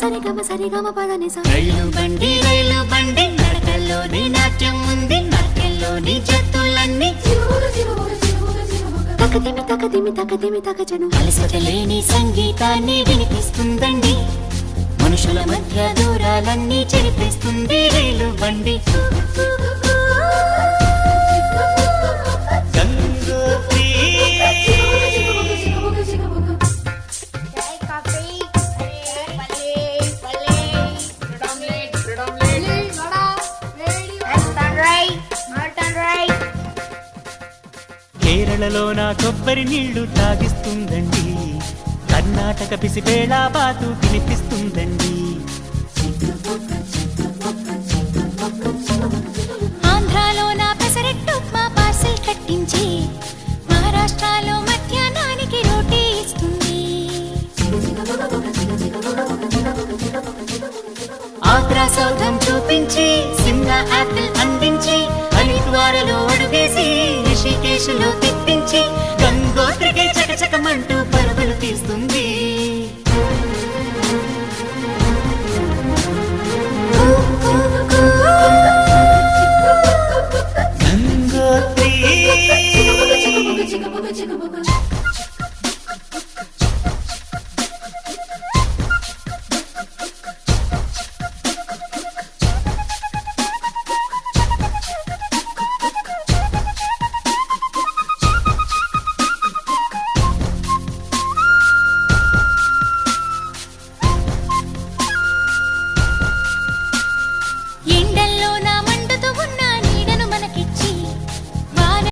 రైలు బండి నడకల్లోని నాట్యం ఉంది, నాట్యంలోని జత్తులన్నీ అలసటలేని సంగీతాన్ని వినిపిస్తుందండి. మనుషుల మధ్య దూరాలన్నీ చెరిపిస్తుంది రైలు బండి. కేరళలో నా కొబ్బరి నీళ్లు తాగిస్తుందండి, కర్ణాటక పిసిపేళ బాతు వినిపిస్తుందండి. ఆంధ్రాలో నా పెసరెట్టు మా పార్సెల్ కట్టించి, మహారాష్ట్రలో మధ్యాహ్నానికి రోటీ ఇస్తుంది. ఆగ్రా సౌధం చూపించి, సిమ్లా యాపిల్ అందించి, హరిద్వారలో అడుగేసి, రిషికేశ్లో తిప్పించి, గంగోత్రికి చకచకమంటూ